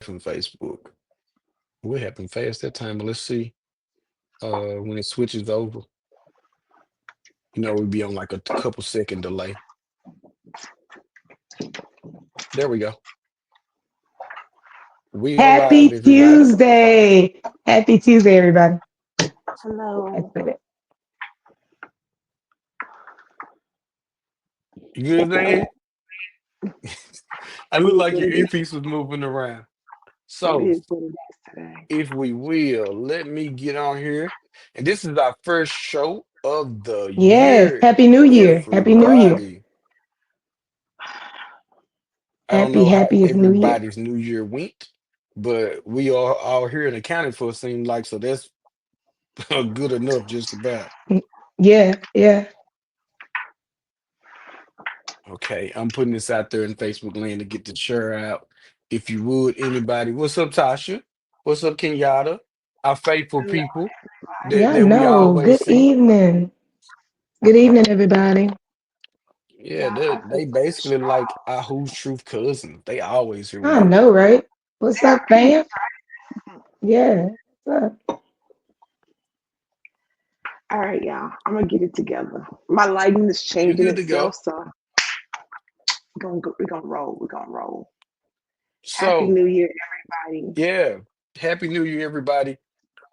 from Facebook. What happened fast that time? But let's see. When it switches over, we'd be on like a couple second delay. There we go. We are live, Happy everybody. Tuesday. Happy Tuesday, everybody. I Hello. said it. You good, man? I look It is like what your it is. earpiece was moving around. It So, is what it is today. if we will, let me get on here. And this is our first show of the Yes. year, Happy New Year. Happy New Year. everybody. I don't Happy, know how happiest New Year. everybody's new year went, but we are all here and accounted for, it seems like, so that's good enough, just about. Mm, yeah, yeah. Okay, I'm putting this out there in Facebook land to get the share out. If you would, anybody. What's up, Tasha? What's up, Kenyatta? Our faithful Hello, people that, Y'all everybody. that we know. always Good see. evening. Good evening, everybody. Yeah, Y'all they African basically like strong. our Who's Truth cousins. They always here with I us. know, right? What's They are up, peace. fam? Yeah. What's up? All right, y'all. I'm gonna get it together. My lighting is You changing good to go. itself, so we're gonna roll. We're gonna roll. Happy So, New Year, everybody. yeah, Happy New Year, everybody.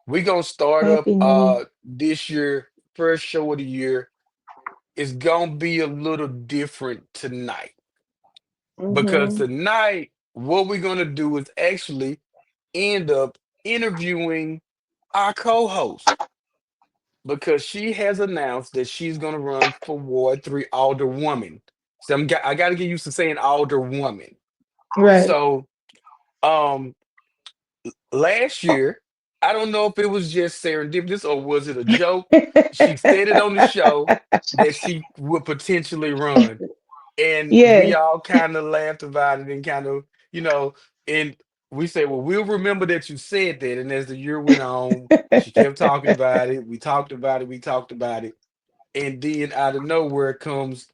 We're gonna start up Happy New Year. this year, first show of the year. It's gonna be a little different tonight because Mhm. tonight what we're gonna do is actually end up interviewing our co-host because she has announced that she's gonna run for Ward 3 Alderwoman. So I gotta get used to saying Alderwoman. Right. So um last year, I don't know if it was just serendipitous or was it a joke. She stated on the show that she would potentially run, and we Yes. all kind of laughed about it and kind of, you know, and we said, well, we'll remember that you said that. And as the year went on, she kept talking about it. We talked about it. We talked about it, and then out of nowhere comes,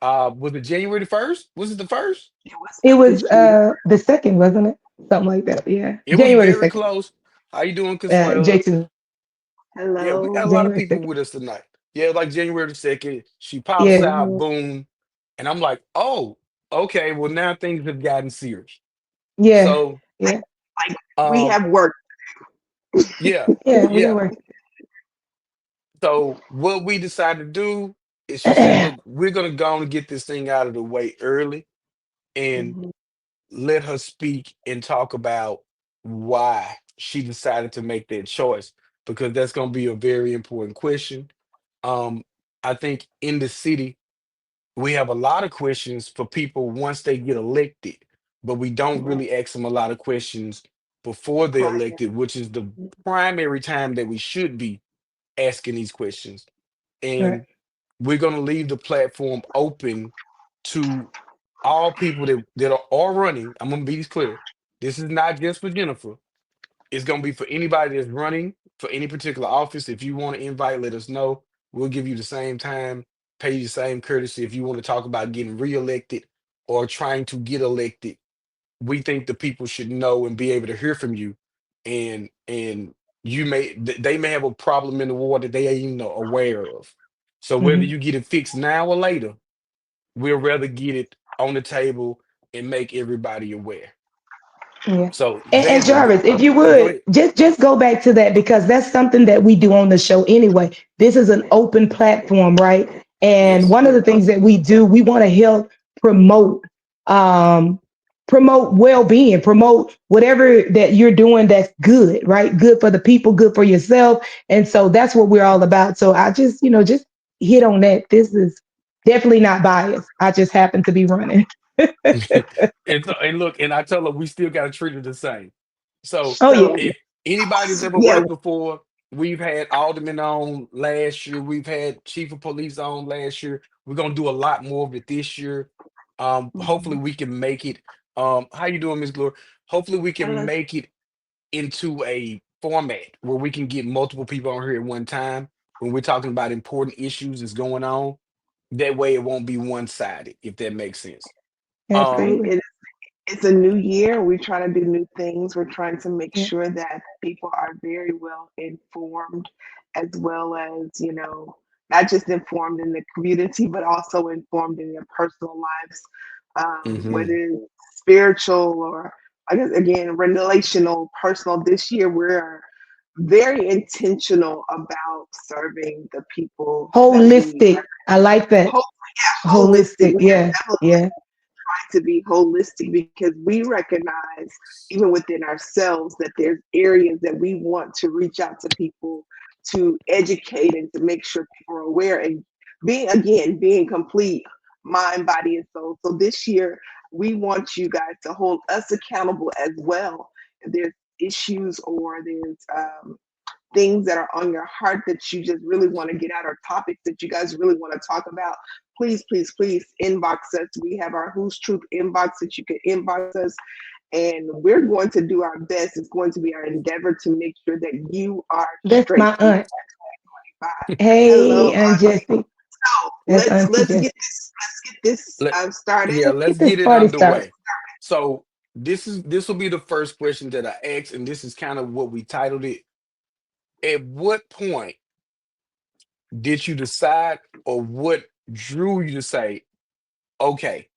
was it January the 1st? Was it the first? It was It was officially. the second, wasn't it? Something like that. Yeah. It was January very 2nd. close. How you doing, Consuela? Jason, Yeah, we got a Hello. lot of January people 2nd. with us tonight. Yeah, like January the 2nd, she pops Yeah. out, Mhm. boom, and I'm like, oh, okay. Well, now things have gotten serious. Yeah. So, Like, Yeah. like we um, have work. yeah, Yeah. We yeah. were. So what we decided to do is she said, look, we're gonna go and get this thing out of the way early and Mhm. let her speak and talk about why she decided to make that choice because that's gonna be a very important question. Um, I think in the city we have a lot of questions for people once they get elected, but we don't Right. really ask them a lot of questions before they're Primary. elected, which is the primary time that we should be asking these questions. Right. And we're going to leave the platform open to all people that are running. I'm going to be clear. This is not just for Jennifer. It's going to be for anybody that's running for any particular office. If you want to invite, let us know. We'll give you the same time, pay you the same courtesy. If you want to talk about getting reelected or trying to get elected, we think the people should know and be able to hear from you. And they may have a problem in the war that they ain't even aware of. So whether Hmm. you get it fixed now or later, we'll rather get it on the table and make everybody aware. Yeah. So And Xander, Jarvis, if you go would ahead. just go back to that because that's something that we do on the show anyway. This is an open platform, right? And Yes. one of the things that we do, we want to help promote um promote well-being, promote whatever that you're doing that's good, right? Good for the people, good for yourself. And so that's what we're all about. So I just, just hit on that. This is definitely not biased. I just happen to be running. And look, and I tell her we still got to treat it the same. So Oh So, yeah. if anybody's ever yeah. worked before, we've had aldermen on last year. We've had chief of police on last year. We're gonna do a lot more of it this year. Hopefully Mhm. we can make it. How you doing, Miss Glory? Hopefully we can Hello. make it into a format where we can get multiple people on here at one time when we're talking about important issues that's going on. That way it won't be one sided, if that makes sense. Right. Um, Absolutely. it's a new year. We're trying to do new things. We're trying to make Yeah. sure that people are very well informed, as well as, not just informed in the community, but also informed in their personal lives, Hmm. whether it's spiritual or, I guess, again, relational, personal. This year, we're very intentional about serving the people that we Holistic. I like that. holistic. Holistic. We are Yeah. definitely Yeah. to be holistic because we recognize even within ourselves that there's areas that we want to reach out to people to educate and to make sure people are aware and being complete mind, body, and soul. So this year we want you guys to hold us accountable as well. If there's issues or there's things that are on your heart that you just really want to get out or topics that you guys really want to talk about, please, please, please inbox us. We have our Who's Truth inbox that you can inbox us. And we're going to do our best. It's going to be our endeavor to make sure that you are That's straight my through aunt. 2025. Hey, Hello, Aunt Jessie. so That's let's Auntie let's Jessie. get this Let started. Yeah, Let's let's get this get it party started. underway. So this will be the first question that I ask, and this is kind of what we titled it. At what point did you decide, or what drew you to say, okay,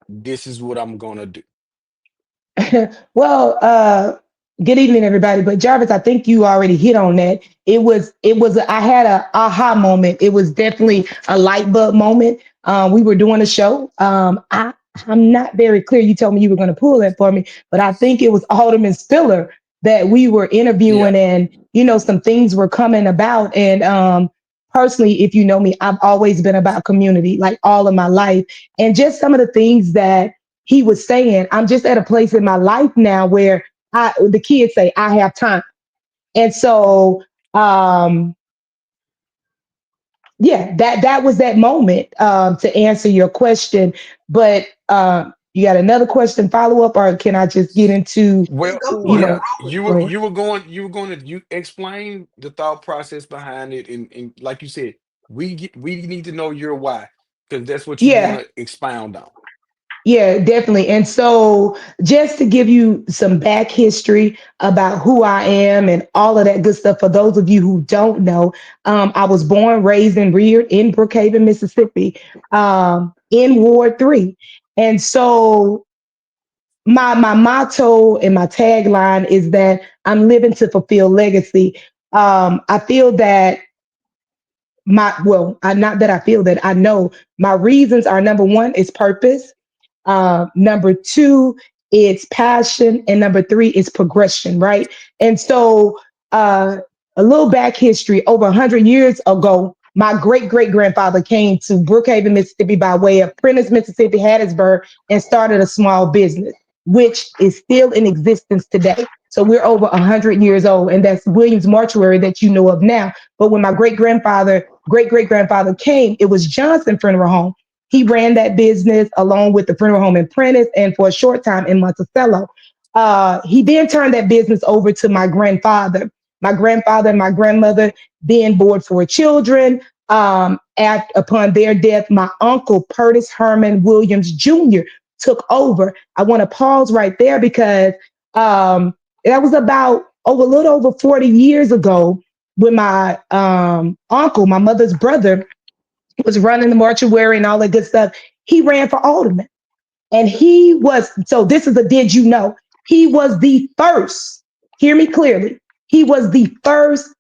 this is what I'm gonna do? Well, good evening, everybody. But Jarvis, I think you already hit on that. I had a aha moment. It was definitely a light bulb moment. We were doing a show. I'm not very clear. You told me you were going to pull that for me, but I think it was Alderman Spiller that we were Yeah, interviewing, and some things were coming about. And personally, if you know me, I've always been about community, like all of my life, and just some of the things that he was saying, I'm just at a place in my life now where the kids say I have time. And so, yeah, that was that moment, to answer your question. But you got another question follow up, or can I just get into, Just well, go for it. yeah, Roll with you it. were go ahead. going to you explain the thought process behind it, and like you said, we need to know your why, because that's what you want Yeah. to expound on. Yeah, definitely. And so, just to give you some back history about who I am and all of that good stuff, for those of you who don't know, I was born, raised, and reared in Brookhaven, Mississippi, in Ward 3. And so, my motto and my tagline is that I'm living to fulfill legacy. I feel that not that I feel that, I know my reasons are: number one is purpose. Number two, it's passion. And number three is progression, right? And so, uh, a little back history: over 100 years ago, my great great grandfather came to Brookhaven, Mississippi by way of Prentice, Mississippi, Hattiesburg, and started a small business, which is still in existence today. So we're over 100 years old, and that's Williams Mortuary that you know of now. But when my great great grandfather came, it was Johnson Funeral Home. He ran that business along with the funeral home in Prentice and for a short time in Monticello. He then turned that business over to my grandfather. My grandfather and my grandmother being board for children. Upon their death, my uncle, Curtis Herman Williams Jr., took over. I want to pause right there because that was about a little over 40 years ago when my uncle, my mother's brother, was running the mortuary and all that good stuff. He ran for alderman. And so this is a did you know? He was the first, hear me clearly, he was the first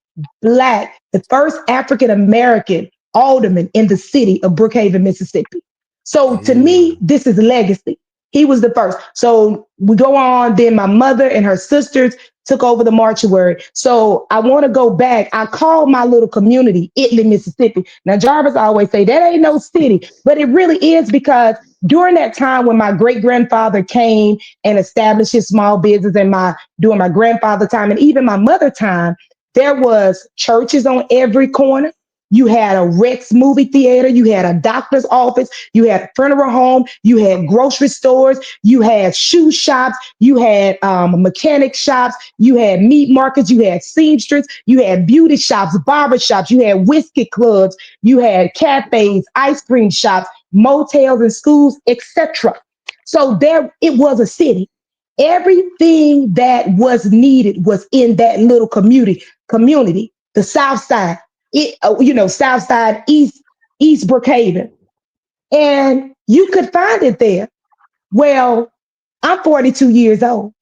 African American alderman in the city of Brookhaven, Mississippi. So to me, Mm. this is legacy. He was the first. So we go on. Then my mother and her sisters took over the mortuary. So I want to go back. I call my little community Italy, Mississippi. Now Jarvis always say that ain't no city, but it really is, because during that time when my great grandfather came and established his small business, and my during my grandfather time and even my mother time, there was churches on every corner. You had a Rex movie theater. You had a doctor's office. You had a funeral home. You had grocery stores. You had shoe shops. You had mechanic shops. You had meat markets. You had seamstress. You had beauty shops, barber shops. You had whiskey clubs. You had cafes, ice cream shops, motels and schools, etc. So there it was a city. Everything that was needed was in that little community, the South Side, South Side, East Brookhaven. And you could find it there. Well, I'm 42 years old.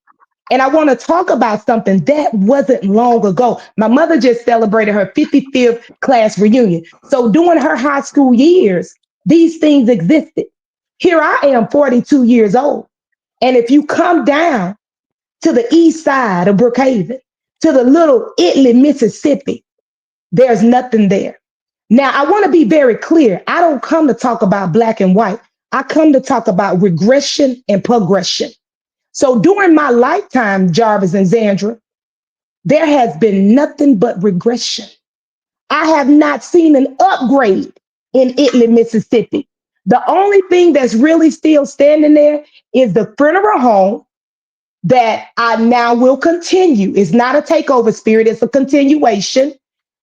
And I want to talk about something that wasn't long ago. My mother just celebrated her 55th class reunion. So during her high school years, these things existed. Here I am, 42 years old. And if you come down to the east side of Brookhaven, to the little Italy, Mississippi, there's nothing there. Now, I want to be very clear. I don't come to talk about black and white. I come to talk about regression and progression. So during my lifetime, Jarvis and Zandra, there has been nothing but regression. I have not seen an upgrade in Italy, Mississippi. The only thing that's really still standing there is the funeral home that I now will continue. It's not a takeover spirit, it's a continuation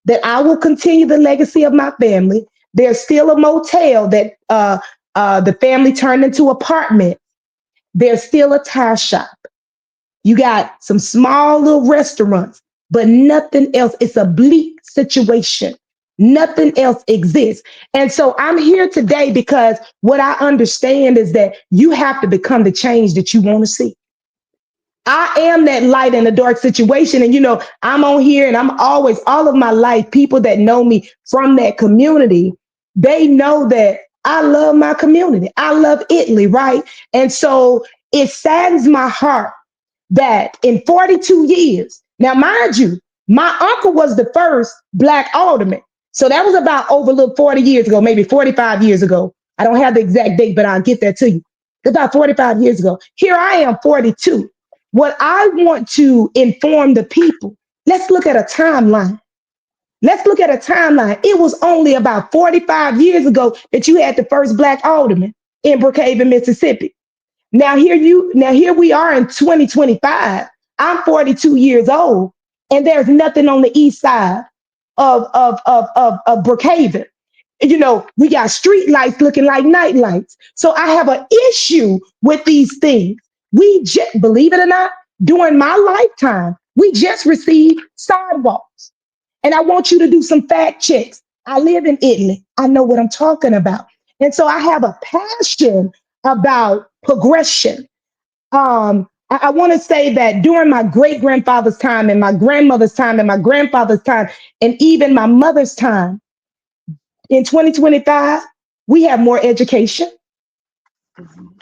that I will continue the legacy of my family. There's still a motel that the family turned into apartment. There's still a tire shop. You got some small little restaurants, but nothing else. It's a bleak situation. Nothing else exists. And so I'm here today because what I understand is that you have to become the change that you want to see. I am that light in a dark situation. And, I'm on here and I'm always, all of my life, people that know me from that community, they know that I love my community. I love Italy, right? And so it saddens my heart that in 42 years, now, mind you, my uncle was the first Black alderman. So that was about over a little 40 years ago, maybe 45 years ago. I don't have the exact date, but I'll get that to you. About 45 years ago. Here I am, 42. What I want to inform the people, let's look at a timeline. Let's look at a timeline. It was only about 45 years ago that you had the first Black alderman in Brookhaven, Mississippi. Now here we are in 2025. I'm 42 years old, and there's nothing on the east side of Brookhaven. We got street lights looking like night lights. So I have an issue with these things. Believe it or not, during my lifetime, we just received sidewalks. And I want you to do some fact checks. I live in Italy. I know what I'm talking about. And so I have a passion about progression. I want to say that during my great grandfather's time and my grandmother's time and my grandfather's time and even my mother's time, in 2025, we have more education.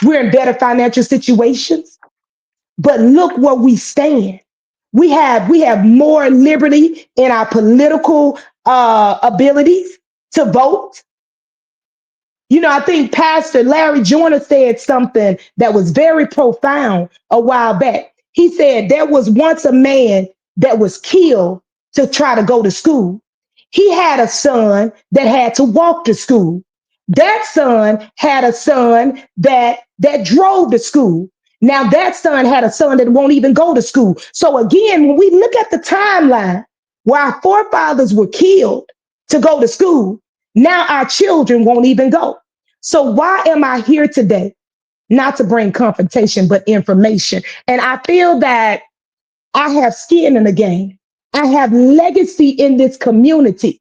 We're in better financial situations. But look where we stand. We have more liberty in our political abilities to vote. I think Pastor Larry Joyner said something that was very profound a while back. He said there was once a man that was killed to try to go to school. He had a son that had to walk to school. That son had a son that drove to school. Now that son had a son that won't even go to school. So again, when we look at the timeline where our forefathers were killed to go to school, now our children won't even go. So why am I here today? Not to bring confrontation, but information. And I feel that I have skin in the game. I have legacy in this community.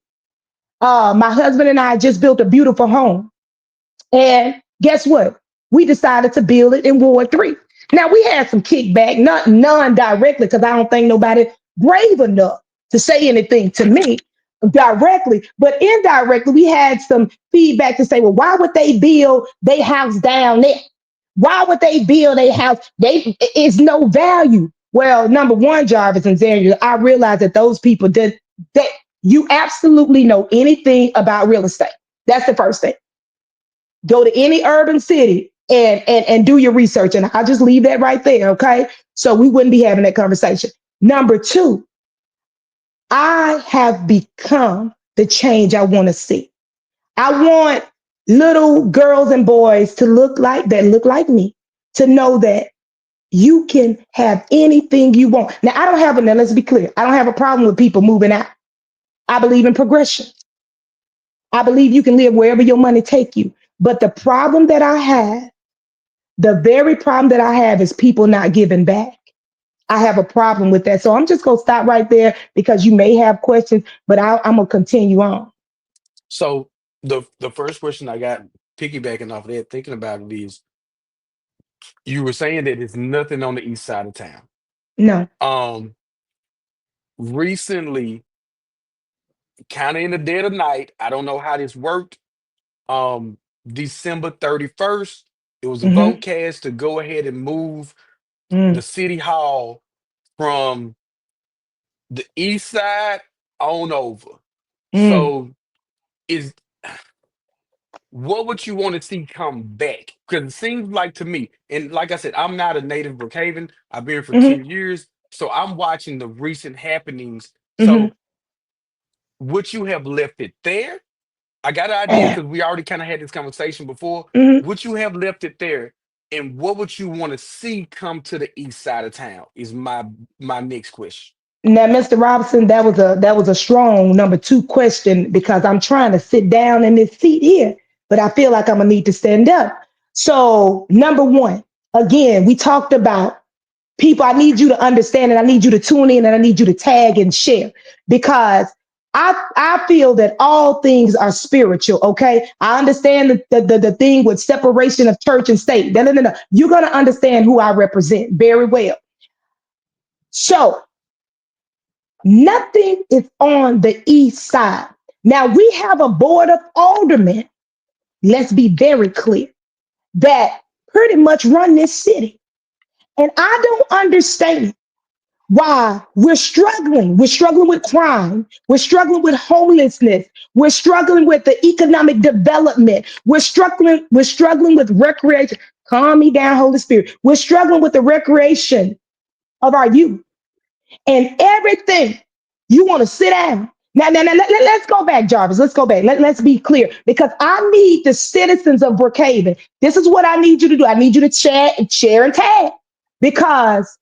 My husband and I just built a beautiful home. And guess what? We decided to build it in Ward 3. Now, we had some kickback, not none directly, because I don't think nobody brave enough to say anything to me directly, but indirectly, we had some feedback to say, well, why would they build their house down there? Why would they build a house? It's no value. Well, number one, Jarvis and Zandra, I realized that those people did that. You absolutely know anything about real estate. That's the first thing. Go to any urban city and do your research. And I'll just leave that right there. Okay. So we wouldn't be having that conversation. Number two, I have become the change I want to see. I want little girls and boys to look like me, to know that you can have anything you want. Now, let's be clear. I don't have a problem with people moving out. I believe in progression. I believe you can live wherever your money take you. But the problem that I have The very problem that I have is people not giving back. I have a problem with that. So I'm just going to stop right there because you may have questions, but I'm going to continue on. So the first question I got, piggybacking off of that, thinking about it is, you were saying that there's nothing on the east side of town. No. Um, Recently, kind of in the dead of night, I don't know how this worked. Um, December 31st, it was a vote Mm-hmm. cast to go ahead and move the Mm, city hall from the east side on over. mm, So is what would you want to see come back? Because it seems like to me, and like I said, I'm not a native Brookhaven. I've been here for mm-hmm. 10 years. So I'm watching the recent happenings. Mm-hmm. So would you have left it there? I got an idea Yeah. because we already kind of had this conversation before. Mm-hmm. Would you have left it there? And what would you want to see come to the east side of town? Is my next question. Now, Mr. Robinson, that was a strong number two question because I'm trying to sit down in this seat here, but I feel like I'm gonna need to stand up. So, number one, again, we talked about people. I need you to understand, and I need you to tune in, and I need you to tag and share because I feel that all things are spiritual. Okay, I understand the thing with separation of church and state. No, no, no, no. You're gonna understand who I represent very well. So nothing is on the east side. Now we have a board of aldermen, let's be very clear, that pretty much run this city. And I don't understand why we're struggling. We're struggling with crime. We're struggling with homelessness. We're struggling with the economic development. We're struggling with recreation. Calm me down, Holy Spirit. We're struggling with the recreation of our youth. And everything you want to sit down. Now, let's go back, Jarvis. Let's go back. Let's be clear because I need the citizens of Brookhaven. This is what I need you to do. I need you to chat and share and tag because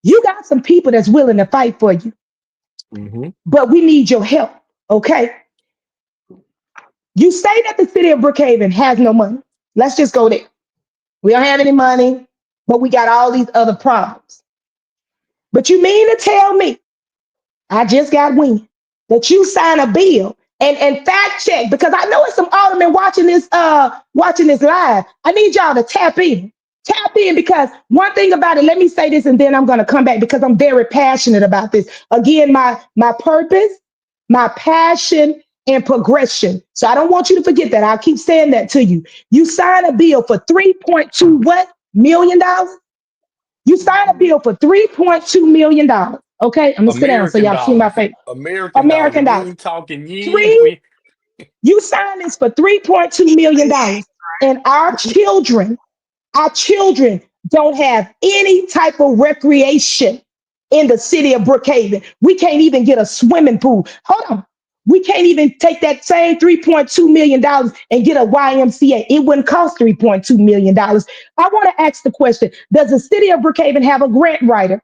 you got some people that's willing to fight for you, Hmm. but we need your help. Okay. You say that the city of Brookhaven has no money. Let's just go there. We don't have any money, but we got all these other problems. But you mean to tell me I just got wind that you sign a bill and fact check because I know it's some aldermen watching this live. I need y'all to tap in. Tap in because one thing about it, let me say this and then I'm gonna come back because I'm very passionate about this. Again, my purpose, my passion, and progression. So I don't want you to forget that. I'll keep saying that to you. You sign a bill for 3.2 what million dollars? You sign a bill for $3.2 million. Okay, I'm gonna sit down so American y'all see my dollars. face. American dollars. American We dollars. ain't talking years. Three, We you sign this for $3.2 million, and our children don't have any type of recreation in the city of Brookhaven. We can't even get a swimming pool. Hold on. We can't even take that same $3.2 million and get a YMCA. It wouldn't cost $3.2 million. I want to ask the question: does the city of Brookhaven have a grant writer?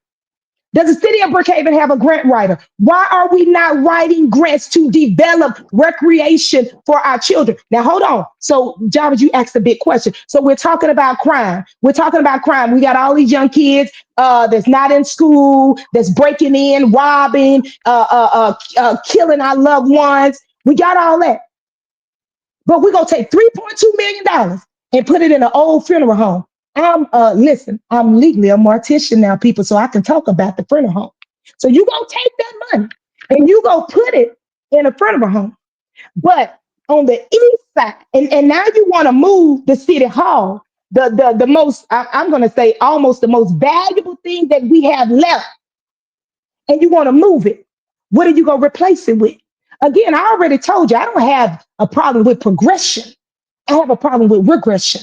Does the city of Brookhaven have a grant writer? Why are we not writing grants to develop recreation for our children? Now, hold on. So, Jarvis, you asked a big question. So, we're talking about crime. We're talking about crime. We got all these young kids that's not in school, that's breaking in, robbing, killing our loved ones. We got all that. But we're gonna take $3.2 million and put it in an old funeral home. I'm legally a mortician now, people, so I can talk about the funeral home. So you gonna take that money and you go put it in a funeral home. But on the east side, and now you want to move the city hall, the most I'm gonna say almost the most valuable thing that we have left, and you want to move it. What are you gonna replace it with? Again, I already told you I don't have a problem with progression. I have a problem with regression.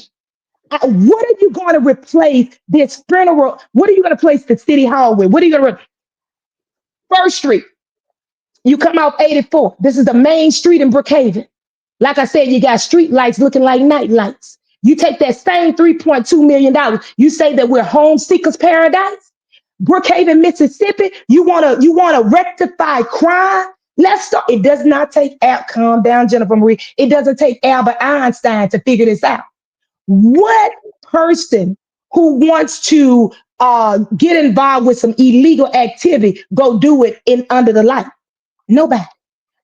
What are you going to replace this funeral? What are you going to replace the city hall with? What are you going to First Street? You come off 84. This is the main street in Brookhaven. Like I said, you got street lights looking like night lights. You take that same $3.2 million. You say that we're home seekers paradise. Brookhaven, Mississippi. You want to rectify crime. Let's start. It does not take calm down, Jennifer Marie. It doesn't take Albert Einstein to figure this out. What person who wants to get involved with some illegal activity go do it in under the light? Nobody.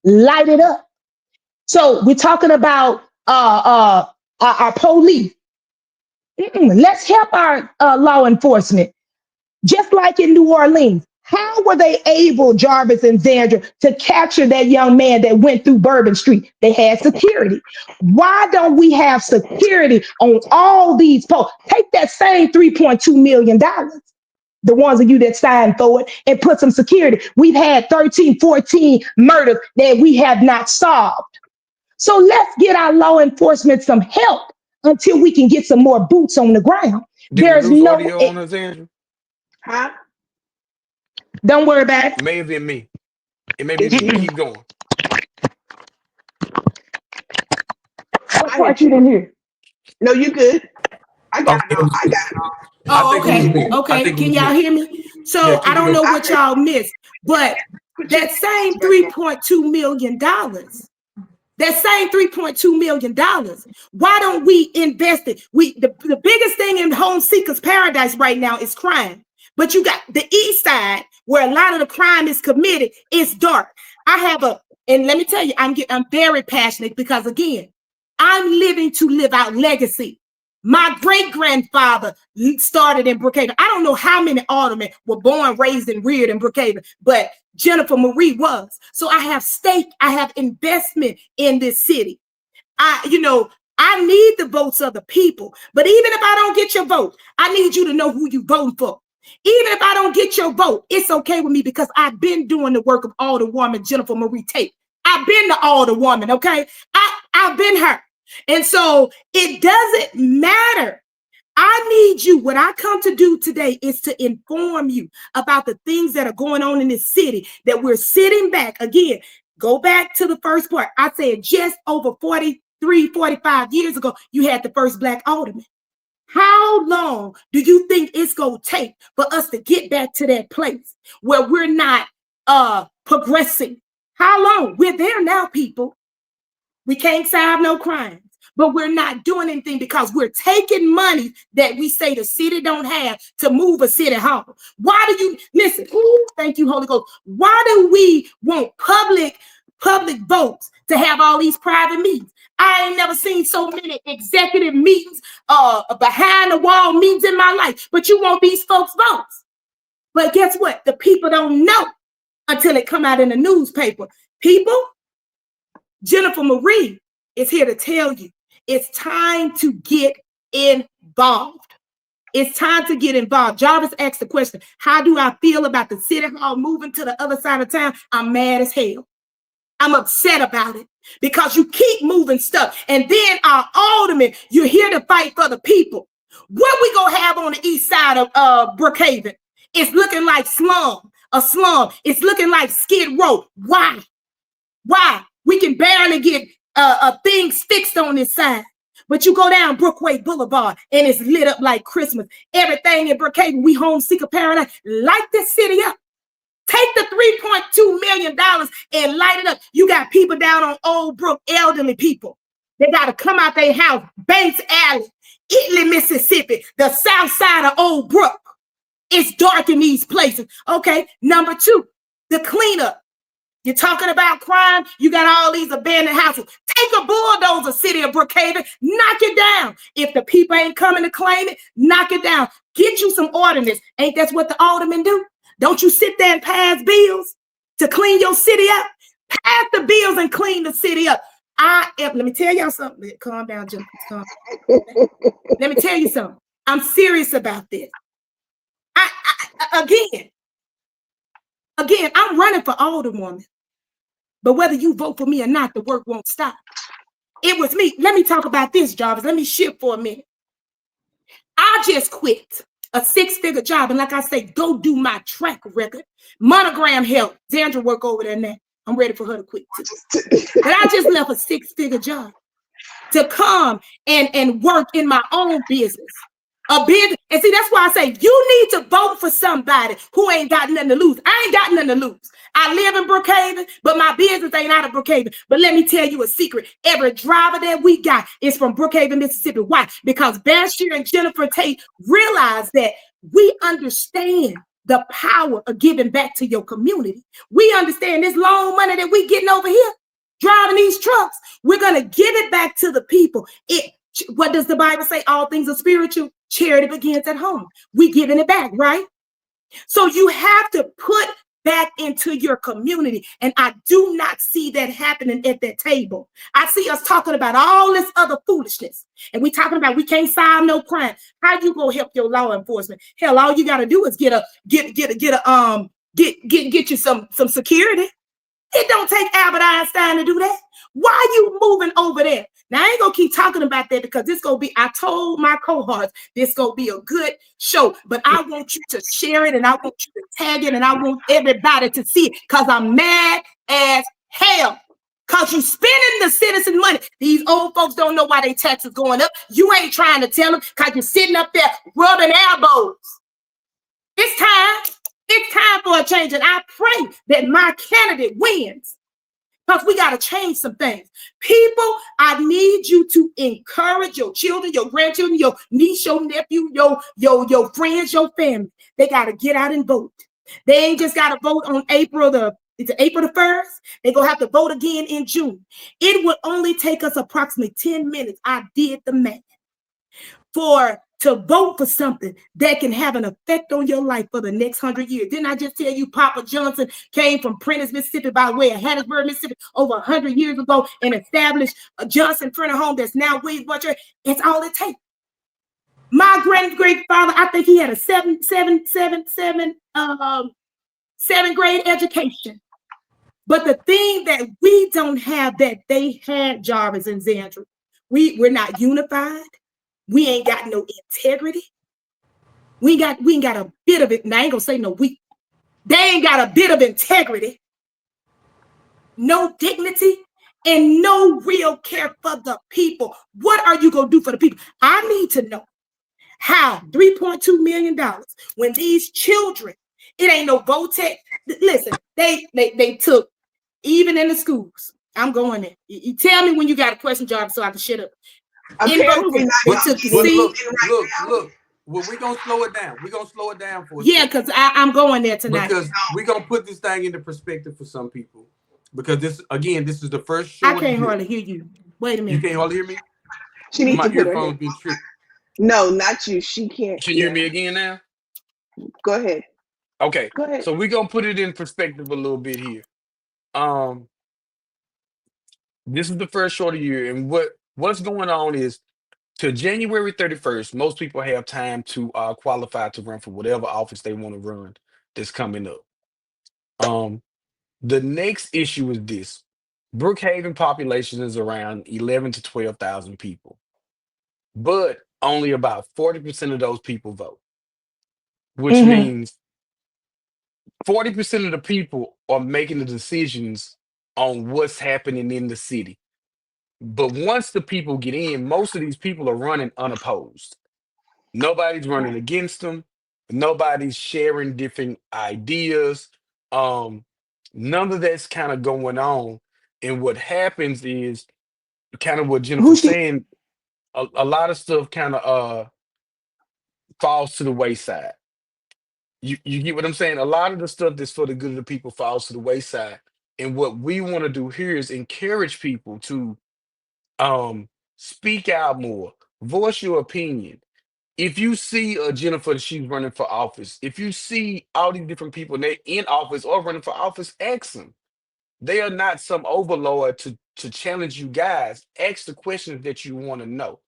Light it up. So we're talking about our police. Let's help our law enforcement. Just like in New Orleans, how were they able, Jarvis and Zandra, to capture that young man that went through Bourbon Street? They had security. Why don't we have security on all these posts? Take that same $3.2 million, the ones of you that signed for it, and put some security. We've had 13, 14 murders that we have not solved. So let's get our law enforcement some help until we can get some more boots on the ground. Did we There's lose no, audio on us, Andrew? Huh? don't worry about it. May have been me. It may be me. Keep going. What part you didn't hear? No, you good. I got Okay, it all. I got it all. I Oh, think it was okay. me. I Okay. think it Can was y'all me. hear me? So Yeah, keep I don't it know going. what y'all missed, but that same $3.2 million, that same $3.2 million, why don't we invest it? The biggest thing in home seekers paradise right now is crime. But you got the east side where a lot of the crime is committed. It's dark. And let me tell you, I'm very passionate because again, I'm living to live out legacy. My great-grandfather started in Brookhaven. I don't know how many aldermen were born, raised, and reared in Brookhaven, but Jennifer Marie was. So I have stake, I have investment in this city. I need the votes of the people. But even if I don't get your vote, I need you to know who you voting for. Even if I don't get your vote, it's okay with me because I've been doing the work of Alderwoman Jennifer Marie Tate. I've been the Alderwoman, okay? I've been her. And so it doesn't matter. I need you. What I come to do today is to inform you about the things that are going on in this city, that we're sitting back. Again, go back to the first part. I said just over 43, 45 years ago, you had the first Black alderman. How long do you think it's going to take for us to get back to that place where we're not progressing? How long? We're there now, people. We can't solve no crimes, but we're not doing anything because we're taking money that we say the city don't have to move a city hall. Why do you listen? Ooh, thank you, Holy Ghost. Why do we want public votes to have all these private meetings? I ain't never seen so many executive meetings, behind the wall meetings in my life, but you want these folks votes. But guess what? The people don't know until it come out in the newspaper. People, Jennifer Marie is here to tell you it's time to get involved. It's time to get involved. Jarvis asked the question, how do I feel about the city hall moving to the other side of town? I'm mad as hell. I'm upset about it because you keep moving stuff. And then our aldermen, you're here to fight for the people. What we gonna have on the east side of Brookhaven? It's looking like a slum. It's looking like Skid Row. Why? We can barely get things fixed on this side. But you go down Brookway Boulevard and it's lit up like Christmas. Everything in Brookhaven, we home seeker paradise, light this city up. Take the $3.2 million and light it up. You got people down on Old Brook, elderly people. They got to come out their house, Banks Alley, Italy, Mississippi, the south side of Old Brook. It's dark in these places. Okay, number two, the cleanup. You're talking about crime. You got all these abandoned houses. Take a bulldozer, city of Brookhaven, knock it down. If the people ain't coming to claim it, knock it down. Get you some ordinance. Ain't that what the aldermen do? Don't you sit there and pass bills to clean your city up? Pass the bills and clean the city up. Let me tell y'all something. Calm down, Jim. Let me tell you something. I'm serious about this. Again, I'm running for Alderwoman. But whether you vote for me or not, the work won't stop. It was me. Let me talk about this, Jarvis. Let me shift for a minute. I just quit a 6-figure job. And like I say, go do my track record. Monogram help. Zandra work over there now. I'm ready for her to quit too. But I just left a 6-figure job to come and work in my own business. A business. And see, that's why I say you need to vote for somebody who ain't got nothing to lose. I ain't got nothing to lose. I live in Brookhaven, but my business ain't out of Brookhaven. But let me tell you a secret. Every driver that we got is from Brookhaven, Mississippi. Why? Because Bashir and Jennifer Tate realized that we understand the power of giving back to your community. We understand this loan money that we getting over here, driving these trucks. We're going to give it back to the people. What does the Bible say? All things are spiritual. Charity begins at home. We giving it back, right? So you have to put back into your community. And I do not see that happening at that table. I see us talking about all this other foolishness. And we talking about we can't solve no crime. How you gonna help your law enforcement? Hell, all you gotta do is get you some security. It don't take Albert Einstein to do that. Why are you moving over there? Now, I ain't gonna keep talking about that because this gonna be, I told my cohorts, this gonna be a good show, but I want you to share it and I want you to tag it and I want everybody to see it because I'm mad as hell. Because you spending the citizen money. These old folks don't know why their taxes going up. You ain't trying to tell them because you're sitting up there rubbing elbows. It's time. It's time for a change. And I pray that my candidate wins. Because we got to change some things. People, I need you to encourage your children, your grandchildren, your niece, your nephew, your friends, your family. They got to get out and vote. They ain't just got to vote on April the 1st. They're going to have to vote again in June. It would only take us approximately 10 minutes. I did the math. To vote for something that can have an effect on your life for the next 100 years. Didn't I just tell you Papa Johnson came from Prentice, Mississippi by way of Hattiesburg, Mississippi over 100 years ago and established a Johnson printer home that's now Williams Butcher. It's all it takes. My great-grandfather, I think he had a seventh grade education. But the thing that we don't have that they had, Jarvis and Zandra, we're not unified. We ain't got no integrity. We ain't got a bit of it. And I ain't gonna say no we. They ain't got a bit of integrity, no dignity, and no real care for the people. What are you gonna do for the people? I need to know how $3.2 million when these children, it ain't no VOTEC. Listen, they took, even in the schools. I'm going there. You tell me when you got a question, Jarvis, so I can shut up. Apparently Look, well, we're gonna slow it down. We're gonna slow it down for because I'm going there tonight. Because we're gonna put this thing into perspective for some people. Because this is the first show. I can't hardly hear you. Wait a minute. You can't hardly hear me? She needs My to put earphones been tripped. No, not you. She can't. Can you hear me again now? Go ahead. Okay. Go ahead. So we're gonna put it in perspective a little bit here. This is the first show of the year, and what's going on is to January 31st, most people have time to qualify to run for whatever office they want to run that's coming up. The next issue is this. Brookhaven population is around 11 to 12,000 people, but only about 40% of those people vote, which means 40% of the people are making the decisions on what's happening in the city. But once the people get in, most of these people are running unopposed. Nobody's running against them. Nobody's sharing different ideas. None of that's kind of going on. And what happens is kind of what Jennifer's saying, a lot of stuff kind of falls to the wayside. You get what I'm saying? A lot of the stuff that's for the good of the people falls to the wayside. And what we want to do here is encourage people to speak out more, voice your opinion. If you see Jennifer, she's running for office. If you see all these different people they in office or running for office, ask them. They are not some overlord to challenge you guys. Ask the questions that you want to know,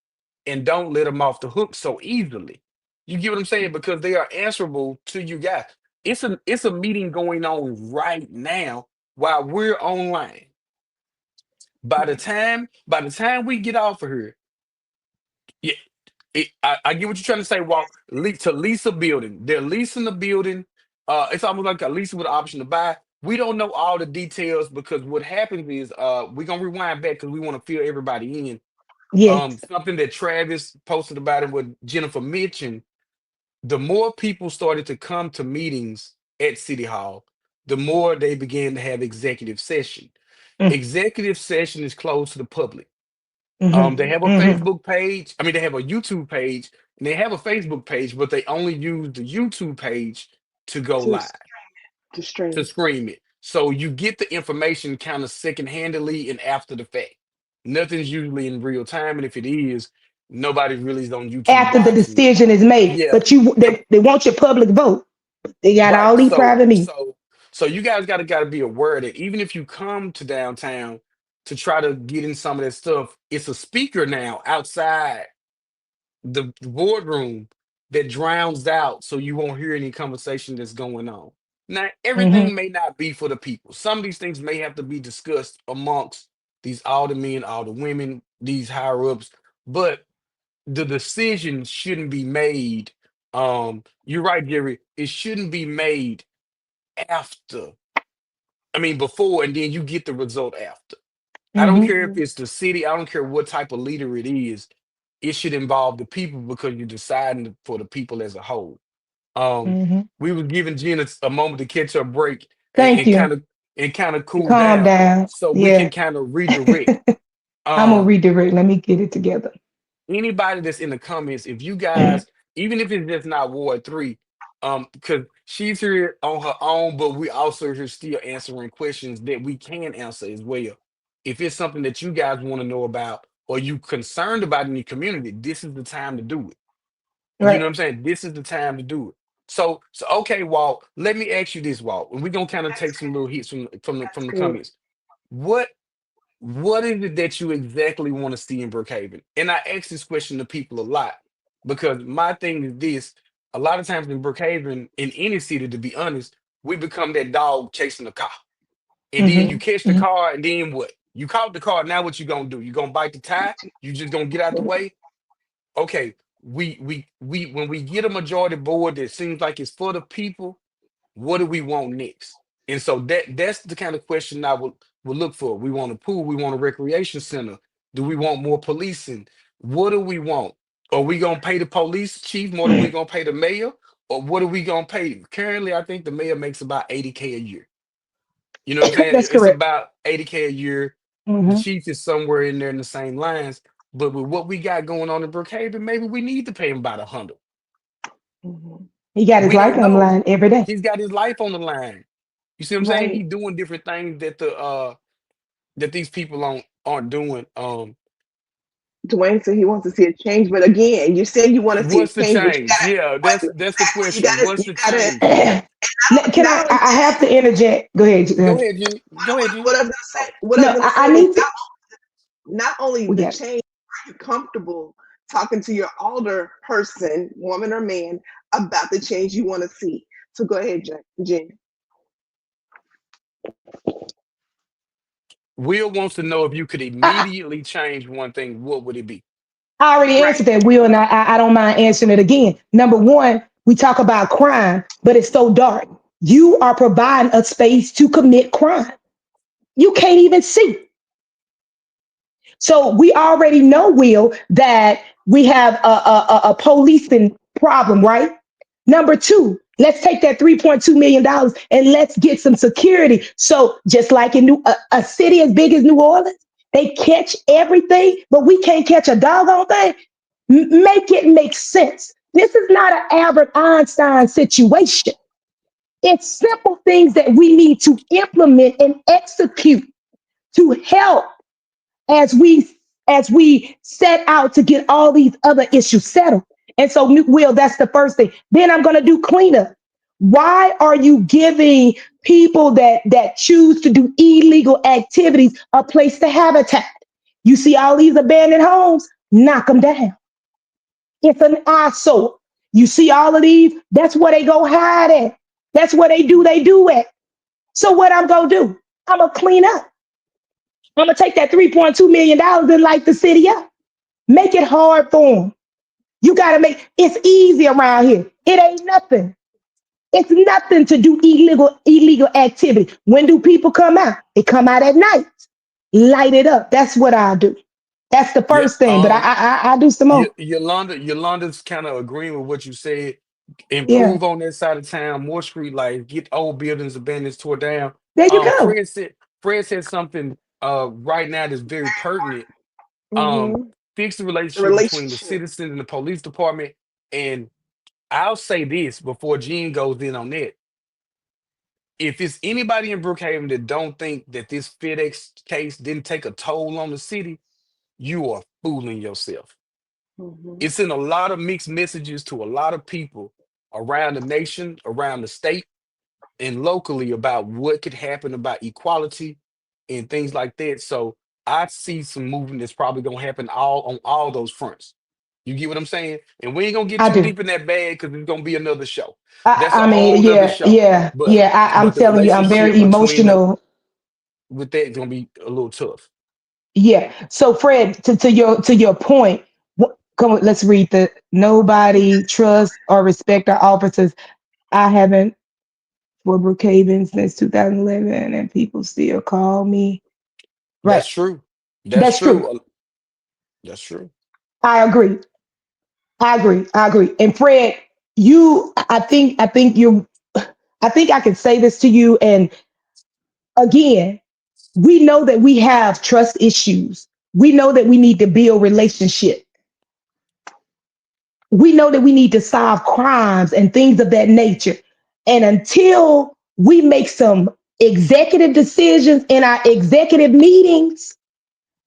and don't let them off the hook so easily. You get what I'm saying? Because they are answerable to you guys. It's a meeting going on right now while we're online. By the time we get off of here, yeah, I get what you're trying to say. Walk to lease a building. They're leasing the building. It's almost like a lease with an option to buy. We don't know all the details because what happens is we're gonna rewind back because we want to fill everybody in. Yes. Something that Travis posted about it, what Jennifer mentioned, the more people started to come to meetings at City Hall, the more they began to have executive session. Executive session is closed to the public. Mm-hmm. They have a Mm-hmm. Facebook page. I mean, they have a YouTube page and they have a Facebook page, but they only use the YouTube page to go to live, to to stream. stream it. So you get the information kind of second-handedly and after the fact. Nothing's usually in real time, and if it is, nobody really is on YouTube After the watching it. decision is made, Yeah, but they want your public vote. They got right. all these private meetings. So you guys gotta be aware that even if you come to downtown to try to get in some of that stuff, it's a speaker now outside the boardroom that drowns out so you won't hear any conversation that's going on. Now, Mm-hmm. everything may not be for the people. Some of these things may have to be discussed amongst these aldermen, alderwomen, these higher ups, but the decision shouldn't be made. You're right, Jerry. It shouldn't be made after. I mean, before, and then you get the result after. I don't Mm-hmm. care if Mhm. it's the city. I don't care what type of leader it is. It should involve the people because you're deciding for the people as a whole. Um, Mm-hmm. we were giving Gina a moment to catch her break Thank and you. kind of cool Calm down, down. so we can Yeah. kind of redirect. I'm gonna Um, redirect. Let me get it together. Anybody that's in the comments, if you guys, even if it's just not Ward 3, because she's here on her own, but we also here still answering questions that we can answer as well. If it's something that you guys want to know about or you concerned about in your community, this is the time to do it. You know Right. what I'm saying? This is the time to do it. So okay, Walt, let me ask you this, Walt, and we're gonna kind of take some little hits That's from the good. comments. What what is it that you exactly want to see in Brookhaven? And I ask this question to people a lot because my thing is this: a lot of times in Brookhaven, in any city, to be honest, we become that dog chasing the car, and then you Mm-hmm. catch the Mm-hmm. car, and then what? You caught the car. Now what you gonna do? You gonna bite the tie? You just gonna get out the way? Okay. We when we get a majority board that seems like it's for the people, what do we want next? And so that's the kind of question I would look for. We want a pool, we want a recreation center. Do we want more policing? What do we want? Are we gonna pay the police chief more than we gonna pay the mayor? Or what are we gonna pay? Currently, I think the mayor makes about 80K a year. You know what I'm saying? That's It's correct. about 80K a year. The Mm-hmm. chief is somewhere in there in the same lines. But with what we got going on in Brookhaven, maybe we need to pay him about 100. Mhm. He got his We life don't on the know. line every day. He's got his life on the line. You see what I'm saying? He Right. doing different things that that these people aren't doing. Dwayne said he wants to see a change, but again, you're saying you want to see a What's the change, but you change? gotta Yeah, what that's the exactly question. What's you the gotta change? Can not I? only I change. have to interject. Go ahead. Go ahead, G. Go ahead, G. What I was gonna say, what I was No, gonna I say was need to. not only We the got it. change, are you comfortable talking to your older person, woman or man, about the change you want to see? So go ahead, Jen. Will wants to know if you could I, immediately change one thing, what would it be? I already Right. answered that, Will, and I don't mind answering it again. Number one, we talk about crime, but it's so dark. You are providing a space to commit crime. You can't even see. So we already know, Will, that we have a policing problem, right? Number two, let's take that $3.2 million and let's get some security. So just like in a city as big as New Orleans, they catch everything, but we can't catch a doggone thing. Make it make sense. This is not an Albert Einstein situation. It's simple things that we need to implement and execute to help as we set out to get all these other issues settled. And so, Will, that's the first thing. Then I'm going to do cleanup. Why are you giving people that choose to do illegal activities a place to habitat? You see all these abandoned homes, knock them down. It's an eyesore. You see all of these, that's where they go hide at. That's where they do it. So what I'm gonna do? I'm gonna clean up. I'm gonna take that $3.2 million and light the city up. Make it hard for them. You gotta make it's easy around here. It ain't nothing. It's nothing to do illegal activity. When do people come out? They come out at night. Light it up. That's what I do. That's the Yeah. first thing. But I do some more. Yolanda's kind of agreeing with what you said. Yeah. Improve on that side of town, more street lights, get old buildings abandoned, tore down. There you Um, go. Fred said Fred said something right now that's very pertinent. Um, Mm-hmm. fix the The relationship between the relationship. citizens and the police department. And I'll say this before Gene goes in on that. If it's anybody in Brookhaven that don't think that this FedEx case didn't take a toll on the city, you are fooling yourself. Mm-hmm. It's in a lot of mixed messages to a lot of people around the nation, around the state, and locally about what could happen about equality and things like that. So I see some movement that's probably gonna happen all on all those fronts. You get what I'm saying? And we ain't gonna get I too do. deep in that bag because it's gonna be another show. I, That's a I mean, whole nother yeah, show. yeah, But yeah. I'm the telling you, I'm relationship very between the emotional. with that is gonna be a little tough. Yeah. So Fred, to your point, come on, let's read the nobody trust or respect our officers. I haven't for Brookhaven since 2011, and people still call me. Right. That's true. That's That's true. true. That's true. I agree. I agree. I agree. And Fred, I think I can say this to you. And again, we know that we have trust issues. We know that we need to build relationship. We know that we need to solve crimes and things of that nature. And until we make some executive decisions in our executive meetings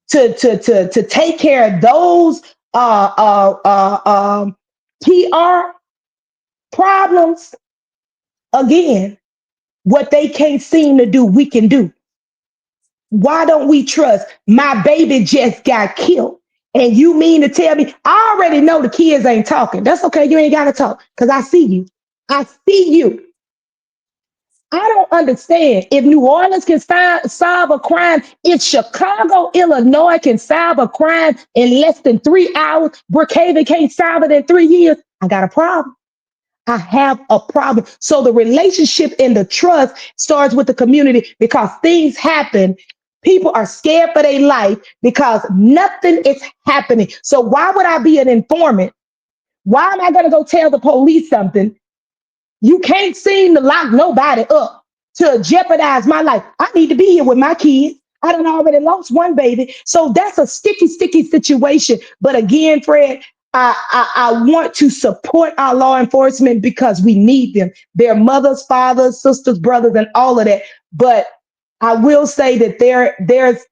to take care of those PR problems, again, what they can't seem to do, we can do. Why don't we trust? My baby just got killed. And you mean to tell me, I already know the kids ain't talking. That's okay. You ain't got to talk because I see you. I see you. I don't understand. If New Orleans can solve a crime, if Chicago, Illinois can solve a crime in less than 3 hours, Brookhaven can't solve it in 3 years, I got a problem. I have a problem. So the relationship and the trust starts with the community because things happen. People are scared for their life because nothing is happening. So why would I be an informant? Why am I going to go tell the police something? You can't seem to lock nobody up to jeopardize my life. I need to be here with my kids. I done already lost one baby. So that's a sticky, sticky situation. But again, Fred, I want to support our law enforcement because we need them. They're mothers, fathers, sisters, brothers, and all of that. But I will say that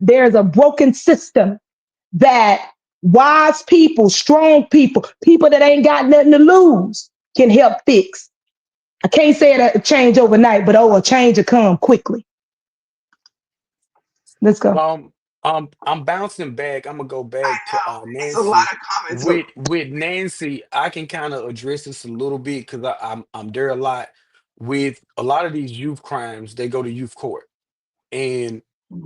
there's a broken system that wise people, strong people, people that ain't got nothing to lose can help fix. I can't say it change overnight, but a change will come quickly. Let's go. Um, I'm bouncing back. I'm gonna go back to It's a lot Nancy. of comments. So With Nancy, I can kind of address this a little bit because I'm there a lot. With a lot of these youth crimes, they go to youth court, and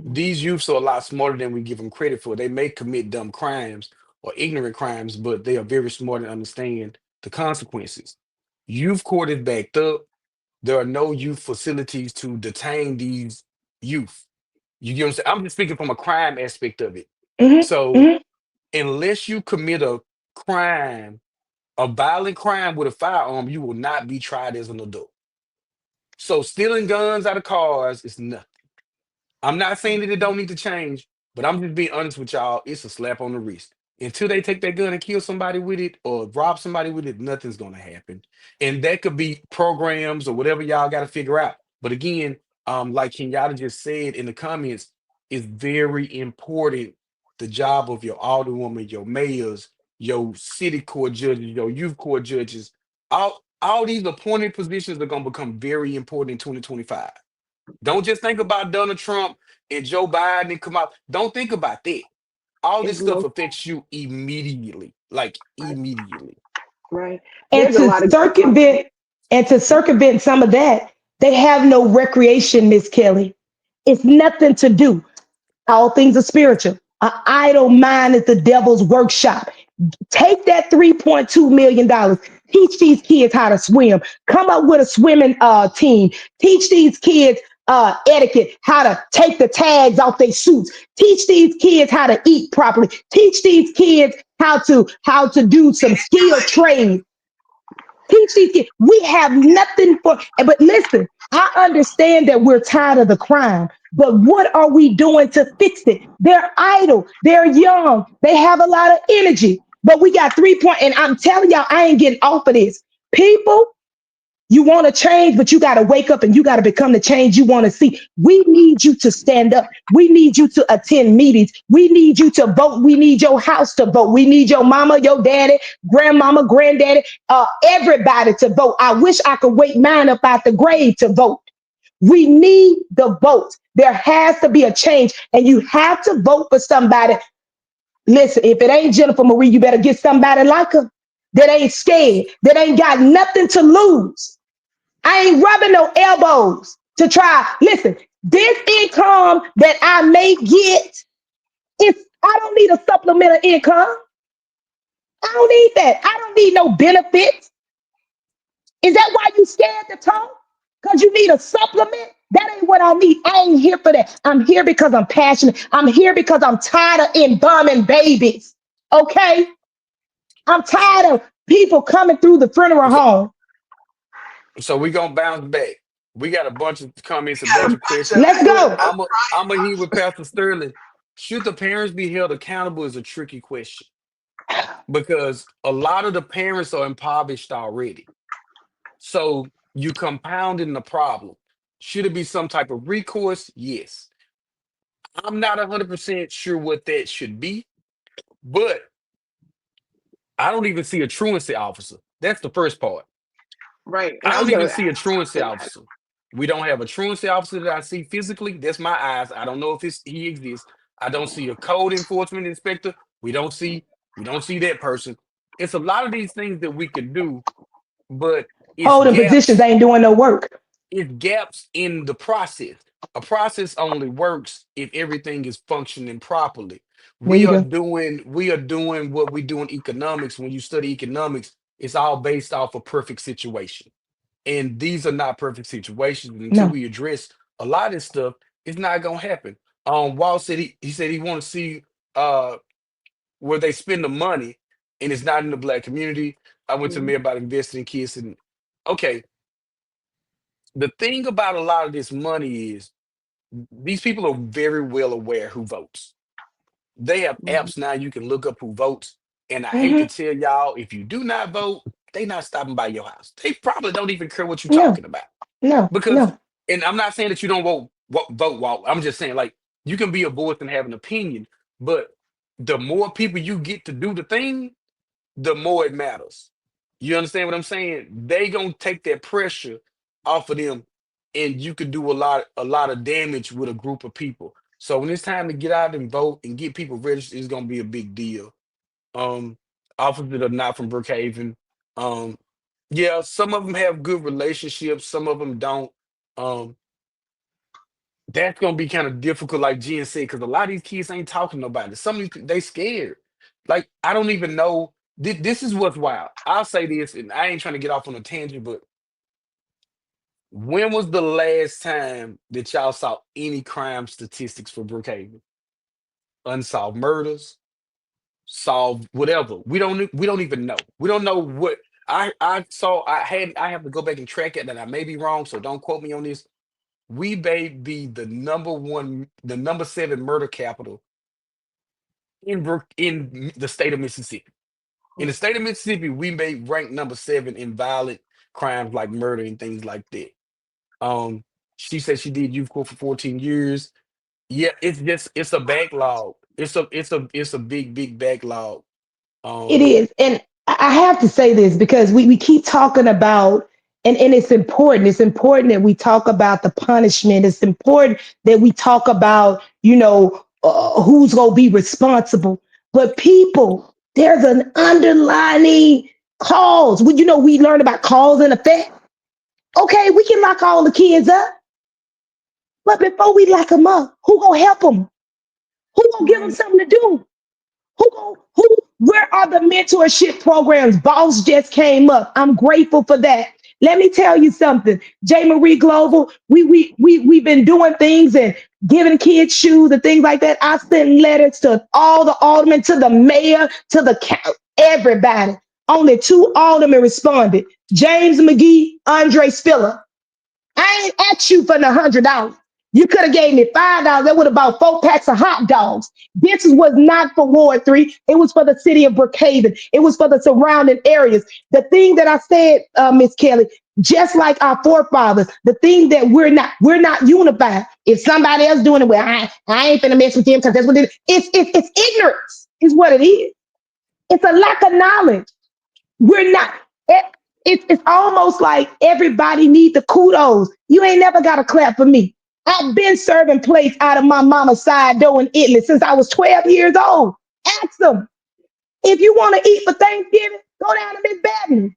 these youths are a lot smarter than we give them credit for. They may commit dumb crimes or ignorant crimes, but they are very smart and understand the consequences. Youth court is backed up. There are no youth facilities to detain these youth. You get what I'm saying? I'm just speaking from a crime aspect of it. Hmm. So Hmm. unless you commit a crime, a violent crime with a firearm, you will not be tried as an adult. So stealing guns out of cars is nothing. I'm not saying that it don't need to change, but I'm just being honest with y'all. It's a slap on the wrist. Until they take that gun and kill somebody with it or rob somebody with it, nothing's gonna happen. And that could be programs or whatever y'all got to figure out. But again, like Kenyatta just said in the comments, it's very important the job of your alderwoman, your mayors, your city court judges, your youth court judges. All these appointed positions are gonna become very important in 2025. Don't just think about Donald Trump and Joe Biden and come out. Don't think about that. All this it's stuff low, affects you immediately, like right? immediately. Right. And There's a to lot of good comments. circumvent and to circumvent some of that, they have no recreation, Miss Kelly. It's nothing to do. All things are spiritual. An idle mind is the devil's workshop. Take that $3.2 million. Teach these kids how to swim. Come up with a swimming team. Teach these kids etiquette, how to take the tags off their suits. Teach these kids how to eat properly. Teach these kids how to do some skill trades. Teach these kids. We have nothing for, but listen, I understand that we're tired of the crime, but what are we doing to fix it? They're idle, they're young, they have a lot of energy, but we got 3 point, and I'm telling y'all, I ain't getting off of this. People, you want to change, but you got to wake up and you got to become the change you want to see. We need you to stand up. We need you to attend meetings. We need you to vote. We need your house to vote. We need your mama, your daddy, grandmama, granddaddy, everybody to vote. I wish I could wake mine up out the grave to vote. We need the vote. There has to be a change, and you have to vote for somebody. Listen, if it ain't Jennifer Marie, you better get somebody like her that ain't scared, that ain't got nothing to lose. I ain't rubbing no elbows to try. Listen, this income that I may get, I don't need a supplemental income. I don't need that. I don't need no benefits. Is that why you scared to talk? Because you need a supplement? That ain't what I need. I ain't here for that. I'm here because I'm passionate. I'm here because I'm tired of embalming babies. Okay? I'm tired of people coming through the funeral So, home. so we gonna bounce back. We got a bunch of comments, a Got a bunch of bunch of questions. Let's people. go. That's I'm a here with Pastor Sterling. Should the parents be held accountable is a tricky question because a lot of the parents are impoverished already. So you compounding the problem. Should it be some type of recourse? Yes. I'm not 100% sure what that should be, but I don't even see a truancy officer. That's the first part. right. And I I was don't going even to see a ask truancy after that. officer. We don't have a truancy officer that I see physically. That's my eyes. I don't know if he exists. I don't see a code enforcement inspector. We don't see that person. It's a lot of these things that we could do, but it's Holding positions gaps ain't doing no work. it's gaps in the process. A process only works if everything is functioning properly. There We you are go. doing we are doing what we do in economics. When you study economics, it's all based off a perfect situation. And these are not perfect situations. Until No. we address a lot of this stuff, it's not gonna happen. Walt said he said he want to see uh where they spend the money and it's not in the black community. I went to the Mhm. mayor about investing in kids and okay, the thing about a lot of this money is these people are very well aware who votes. They have Mhm. apps now you can look up who votes. And I hate to Hmm. tell y'all, if you do not vote, they not stopping by your house. They probably don't even care what you're No. talking about. No. Because, No. and I'm not saying that you don't vote, Walt. I'm just saying, like, you can be a voice and have an opinion, but the more people you get to do the thing, the more it matters. You understand what I'm saying? They gonna take that pressure off of them, and you could do a lot of damage with a group of people. So when it's time to get out and vote and get people registered, it's gonna be a big deal. Um, Officers that are not from Brookhaven, um, yeah, some of them have good relationships, some of them don't. Um, that's gonna be kind of difficult, like Jen said, because a lot of these kids ain't talking to nobody. Some of these they scared. Like I don't even know. This is what's wild. I'll say this, and I ain't trying to get off on a tangent, but when was the last time that y'all saw any crime statistics for Brookhaven? Unsolved murders, solved whatever. We don't even know. We don't know what I saw. I have to go back and track it, and I may be wrong, so don't quote me on this. We may be the number 7 murder capital in the state of Mississippi. In the state of Mississippi, we may rank number 7 in violent crimes like murder and things like that. Um, she said she did youth court for 14 years. Yeah, it's a backlog. It's a big backlog. It Um, is. And I have to say this because we keep talking about, and it's important. It's important that we talk about the punishment. It's important that we talk about, who's going to be responsible. But people, there's an underlining cause. We learn about cause and effect. Okay, we can lock all the kids up. But before we lock them up, who going to help them? Who going to give them Right. something to do? Where are the mentorship programs? Boss just came up. I'm grateful for that. Let me tell you something, J. Marie Global. We've been doing things and giving kids shoes and things like that. I sent letters to all the aldermen, to the mayor, to the everybody. Only 2 aldermen responded: James McGee, Andre Spiller. I ain't at you for the $100. You could have gave me $5. That would have bought 4 packs of hot dogs. This was not for Ward 3. It was for the city of Brookhaven. It was for the surrounding areas. The thing that I said, Miss Kelly, just like our forefathers, the thing that we're not unified. If somebody else doing it, well, I ain't finna mess with them because that's what it is. It's ignorance, is what it is. It's a lack of knowledge. We're not. It's almost like everybody needs the kudos. You ain't never got a clap for me. I've been serving plates out of my mama's side dough in Italy since I was 12 years old. Ask them. If you want to eat for Thanksgiving, go down to Miss Babbage.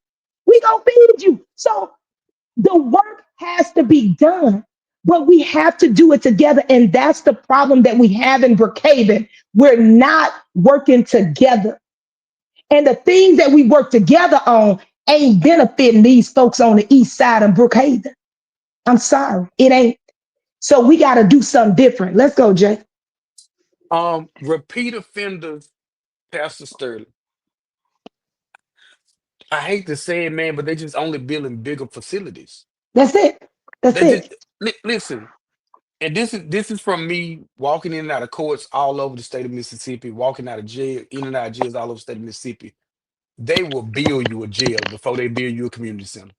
We gonna feed you. So the work has to be done, but we have to do it together. And that's the problem that we have in Brookhaven. We're not working together. And the things that we work together on ain't benefiting these folks on the east side of Brookhaven. I'm sorry, it ain't. So we got to do something different. Let's go, Jay. Repeat offenders, Pastor Sterling. I hate to say it, man, but they just only building bigger facilities. That's it. That's They just it. listen, and this is from me walking in and out of courts all over the state of Mississippi, walking out of jail, in and out of jails all over the state of Mississippi. They will build you a jail before they build you a community center.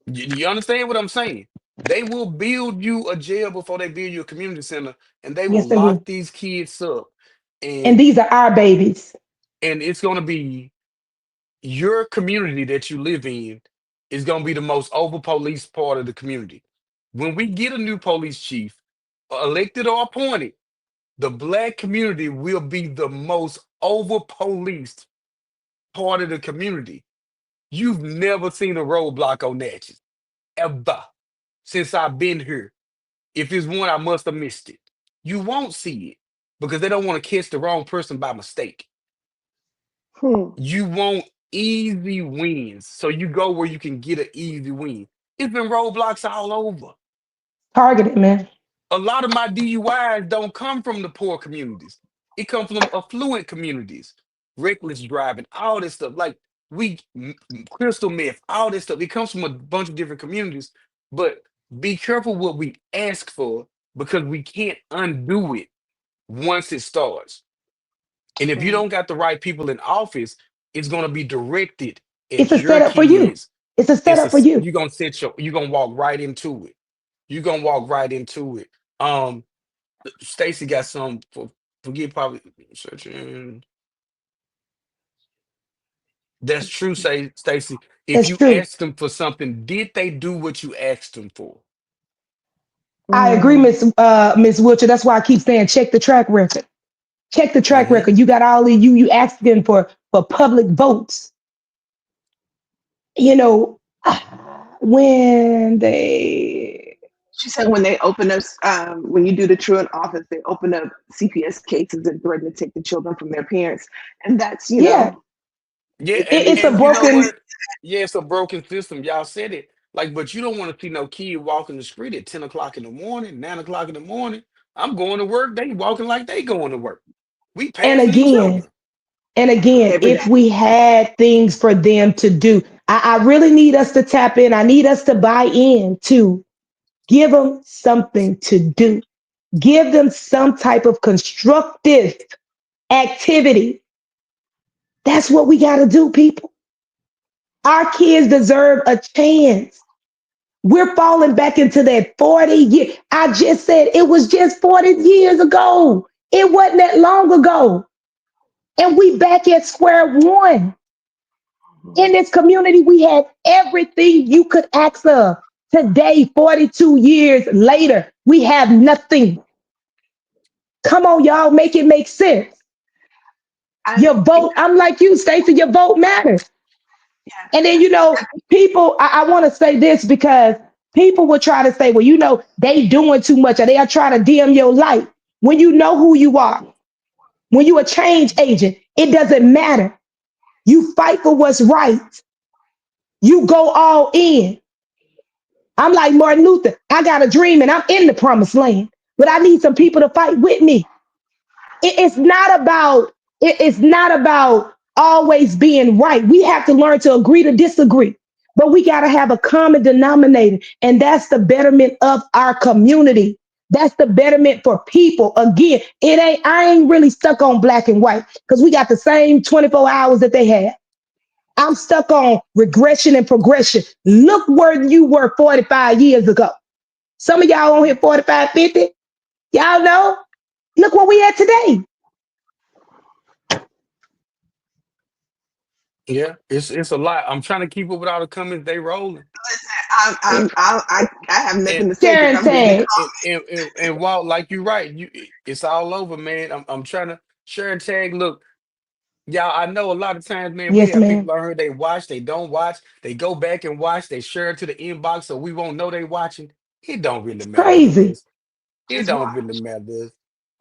You understand what I'm saying? They will build you a jail before they build you a community center, and they will Yes, they lock will. these kids up, And and these are our babies. it's gonna be your community that you live in is gonna be the most over policed part of the community. When we get a new police chief, elected or appointed, the black community will be the most over policed part of the community. You've never seen a roadblock on Natchez, ever, since I've been here. If it's one, I must have missed it. You won't see it because they don't want to catch the wrong person by mistake. Hmm. You want easy wins. So you go where you can get an easy win. It's been roadblocks all over. Targeted, man. A lot of my DUIs don't come from the poor communities. It comes from affluent communities. Reckless driving, all this stuff. Like crystal meth, all this stuff. It comes from a bunch of different communities. But be careful what we ask for because we can't undo it once it starts. And if you Right. don't got the right people in office, it's going to be directed It's at a your setup for you. kids. It's a setup for you. You're gonna you're gonna walk right into it. You're gonna walk right into it. Um, Stacy got some forget probably searching. That's true, say Stacy. If That's you true. ask them for something, did they do what you asked them for? I agree, Mm. Miss Wiltshire. That's why I keep saying check the track record. Check the track Hmm. record. You got all of you asking for public votes. You know, when they She said when they open up, when you do the truant office, they open up CPS cases and threaten to take the children from their parents. And that's, yeah, Yeah, it, and it's a it's you know broken. what? Yeah, it's a broken system. Y'all said it. Like, but you don't want to see no kid walking the street at 10 o'clock in the morning, 9 o'clock in the morning. I'm going to work. They walking like they going to work. We And passing each again, other. and again, every if day. we had things for them to do, I really need us to tap in. I need us to buy in to give them something to do. Give them some type of constructive activity. That's what we got to do, people. Our kids deserve a chance. We're falling back into that 40 year. I just said it was just 40 years ago. It wasn't that long ago. And we back at square one. In this community, we had everything you could ask of. Today, 42 years later, we have nothing. Come on, y'all, make it make sense. I, Your vote, I'm like you, Stacey, your vote matters. yeah, And then, people, I want to say this because people will try to say, well, they doing too much or they are trying to dim your light. When you know who you are, when you a change agent, it doesn't matter. You fight for what's right. You go all in. I'm like Martin Luther. I got a dream and I'm in the promised land, but I need some people to fight with me. It's not about it's not about always being right. We have to learn to agree to disagree. But we got to have a common denominator, and that's the betterment of our community. That's the betterment for people. Again, it ain't I ain't really stuck on black and white because we got the same 24 hours that they had. I'm stuck on regression and progression. Look where you were 45 years ago. Some of y'all on here 45, 50. Y'all know. Look where we at today. Yeah, it's a lot. I'm trying to keep up with all the comments they rolling. I have And nothing to say because Sharon I'm reading. Tag. and Walt, like you're right. It's all over, man. I'm trying to share and tag. Look, y'all, I know a lot of times, man, we Yes, have ma'am. people out here, they watch, they don't watch, they go back and watch, they share it to the inbox so we won't know they watching. It don't really It's matter to crazy. us. It Just don't watch. really matter to us.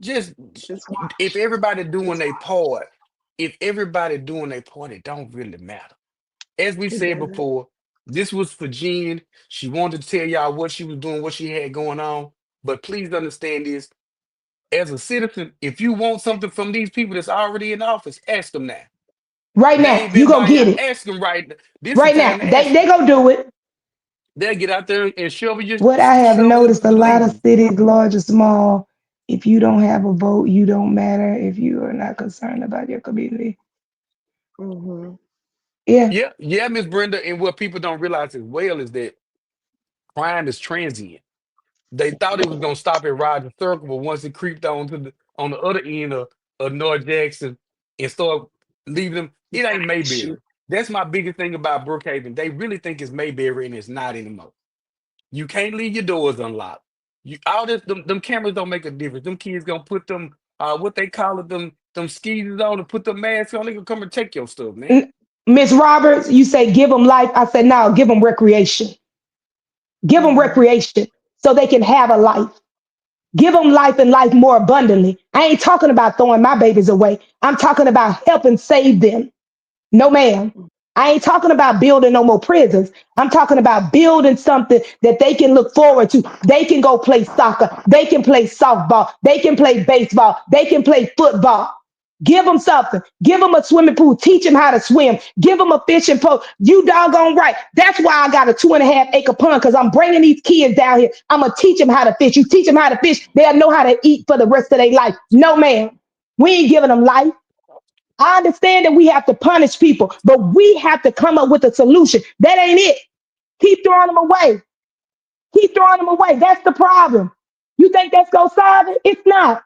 Just Just if watch. everybody doing Just their watch. part, if everybody doing their part, it don't really matter. As we It said doesn't. before, this was for Jen. She wanted to tell y'all what she was doing, what she had going on. But please understand this: as a citizen, if you want something from these people that's already in office, ask them now. Right They now, ain't you been go by y'all. get it. Ask them right. This is Right the now, time to they ask they them. go do it. They'll get out there and What I have shovel noticed, a the lot of leaves. cities, large or small, if you don't have a vote, you don't matter. If you are not concerned about your community, Hmm. yeah, Yeah, yeah, Miss Brenda. And what people don't realize as well is that crime is transient. They thought it was gonna stop at Roger Circle, but once it creeped on to the other end of North Jackson and start leaving them, it ain't Issue. Mayberry. That's my biggest thing about Brookhaven. They really think it's Mayberry and it's not anymore. You can't leave your doors unlocked. You all this them cameras don't make a difference. Them kids gonna put them what they call it, them skis on and put the mask on, they gonna come and take your stuff, man. N- Miss Roberts, you say give them life. I said no, give them recreation. Give them Hmm. recreation so they can have a life. Give them life and life more abundantly. I ain't talking about throwing my babies away. I'm talking about helping save them. No, ma'am. I ain't talking about building no more prisons. I'm talking about building something that they can look forward to. They can go play soccer. They can play softball. They can play baseball. They can play football. Give them something. Give them a swimming pool. Teach them how to swim. Give them a fishing pole. You doggone right. That's why I got a 2.5 acre pond because I'm bringing these kids down here. I'm going to teach them how to fish. You teach them how to fish, they'll know how to eat for the rest of their life. No, ma'am. We ain't giving them life. I understand that we have to punish people, but we have to come up with a solution. That ain't it. Keep throwing them away. Keep throwing them away. That's the problem. You think that's gonna solve it? It's not.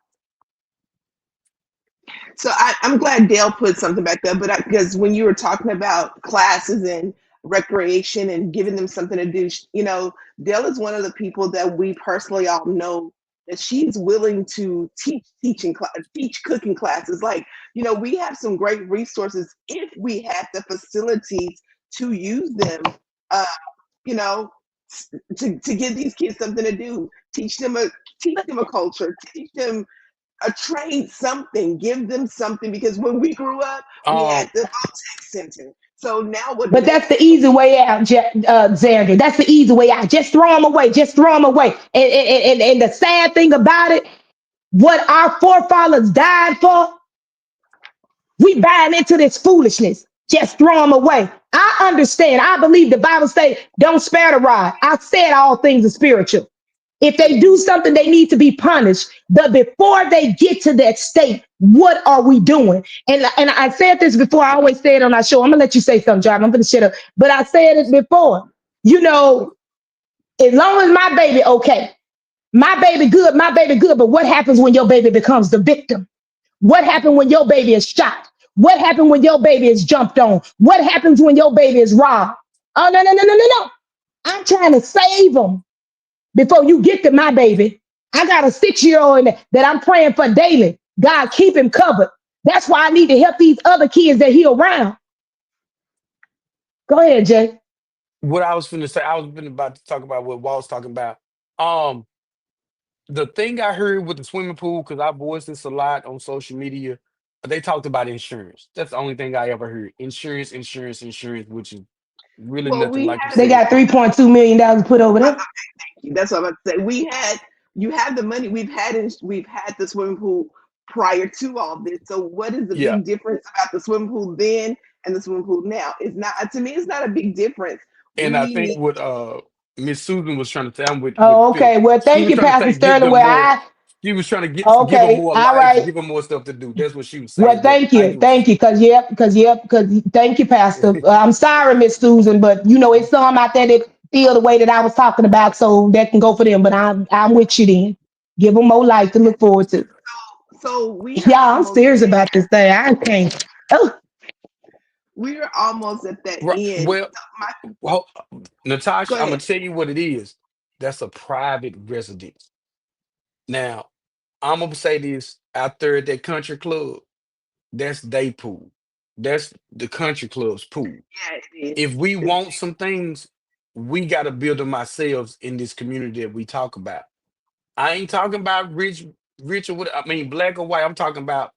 So I'm glad Dale put something back there, but because when you were talking about classes and recreation and giving them something to do, Dale is one of the people that we personally all know that she's willing to teach cooking classes. Like, we have some great resources if we had the facilities to use them. Uh, you know, to give these kids something to do, teach them a culture, teach them a trade something, give them something because when we grew up, we had Um the tech center. So now what do But they that's the have? easy way out, Xander. That's the easy way out. Just throw them away. Just throw them away. And the sad thing about it, what our forefathers died for, we buying into this foolishness. Just throw them away. I understand. I believe the Bible says, don't spare the rod. I said all things are spiritual. If they do something, they need to be punished. But before they get to that state, what are we doing? And I said this before. I always say it on our show. I'm gonna let you say something, John. I'm gonna shut up. But I said it before. You know, as long as my baby okay, my baby good, my baby good. But what happens when your baby becomes the victim? What happened when your baby is shot? What happened when your baby is jumped on? What happens when your baby is robbed? Oh no, no, no, no, no, no. I'm trying to save them before you get to my baby. I got a 6 year old that I'm praying for daily. God, keep him covered. That's why I need to help these other kids that he around. Go ahead, Jay. what I was finna say, I was finna about to talk about what Walt's talking about. Um the thing I heard with the swimming pool, because I voiced this a lot on social media, they talked about insurance. That's the only thing I ever heard. Insurance, insurance, insurance, which is Really Well, nothing we like you had They said. got $3.2 million put over there. that's what I'm about to say. We had you have the money. We've had the swimming pool prior to all this. So what is the Yeah, big difference about the swimming pool then and the swimming pool now? It's not to me. It's not a big difference. and I We think need what Miss Susan was trying to say, I'm with Oh, Philly. okay. Well, She thank was you, trying to Pastor say give Sterling. them Well, more. She was trying to give them okay, more all life, right. give them more stuff to do. That's what she was Well, saying. But I get what thank you, because thank you, you're Pastor. saying. I'm sorry, Miss Susan, but it's some out there that feel the way that I was talking about, so that can go for them. But I'm with you then. Give them more life to look forward to. so we are Yeah, I'm almost serious about this thing. I can't. Oh, we are almost at that Right. end. Well, So my well, go Natasha, I'm gonna ahead. tell you what it is. That's a private residence. Now, I'm gonna say this out there at that country club. That's they pool. That's the country club's pool. Yeah, it is. If we It's want some things, we got to build them ourselves in this community that we talk about. I ain't talking about rich or what. I mean, black or white. I'm talking about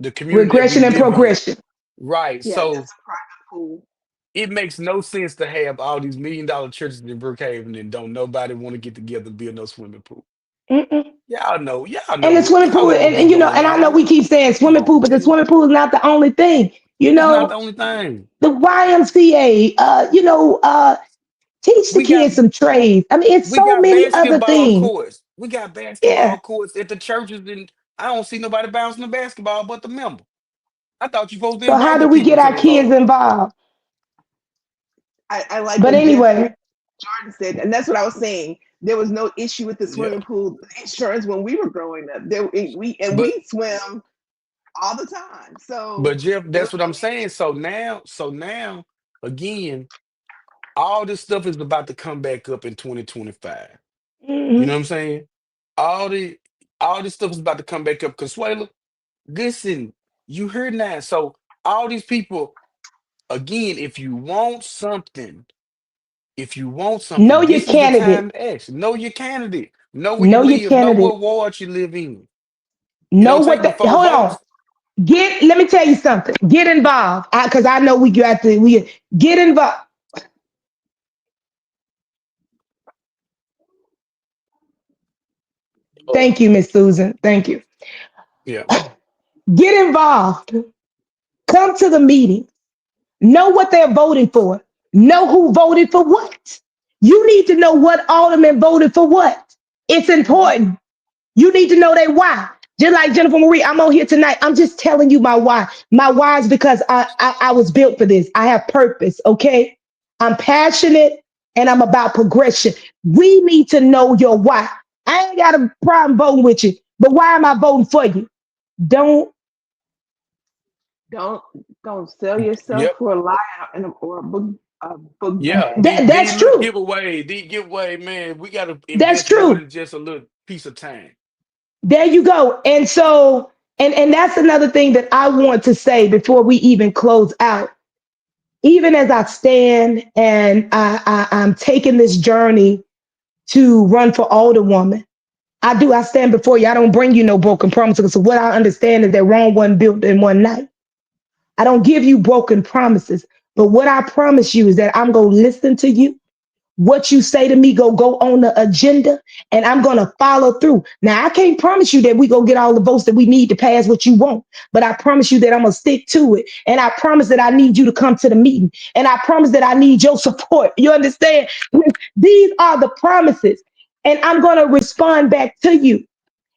the community that we regression and live in. progression. Right. yeah, So that's a private pool. it makes no sense to have all these $1 million churches in Brookhaven and don't nobody want to get together and build no swimming pool. Mm-mm. Y'all know And the what swimming y'all pool, know what be and going I know on. we keep saying Come swimming pool, on, but the man. swimming pool is not the only thing. It's not the only thing. The YMCA, teach the We got kids some trades. I mean, it's we so got many other basketball things. courts. We got basketball Yeah. courts at the churches, and I don't see nobody bouncing the basketball but the member. I thought you supposed to So how invite do the we people get to our the kids Lord. I, involved? I like But what anyway, Jordan said, and that's what I was saying. There was no issue with the Yeah, swimming pool insurance when we were growing up. but We swim all the time, so but Jeff, there was that's what I'm saying. So now again, all this stuff is about to come back up in 2025. You know mhm, what I'm saying? All the all this stuff is about to come back up. Consuela, listen, you heard that. So all these people, again, if you want know something, your this is the candidate. time to ask. Know your candidate. Know where you Know your live. Know what candidate. ward you live in. It Know don't what take but the four hold on. votes. Let me tell you something. Get involved. Because I know we got to we get involved. Oh, Thank you, Miss Susan. Thank you. yeah. Get involved. Come to the meeting. Know what they're voting for. Know who voted for what. You need to know what alderman voted for what. It's important. You need to know they why. Just like Jennifer Marie, I'm on here tonight. I'm just telling you my why. My why is because I was built for this. I have purpose. Okay. I'm passionate and I'm about progression. We need to know your why. I ain't got a problem voting with you, but why am I voting for you? Don't don't don't sell yourself Yep. for a lie or a book Yeah. bag. These that's little true. giveaway, these giveaway, man, we gotta That's invest more true. than just a little piece of time. There you go. And so, and that's another thing that I want to say before we even close out. Even as I stand and I'm taking this journey to run for Alderwoman, I stand before you. I don't bring you no broken promises. So what I understand is that Rome wasn't built in one night. I don't give you broken promises. But what I promise you is that I'm going to listen to you. What you say to me go on the agenda, and I'm gonna follow through. Now I can't promise you that we go get all the votes that we need to pass what you want, but I promise you that I'm gonna stick to it, and I promise that I need you to come to the meeting, and I promise that I need your support. You understand? These are the promises, and I'm gonna respond back to you.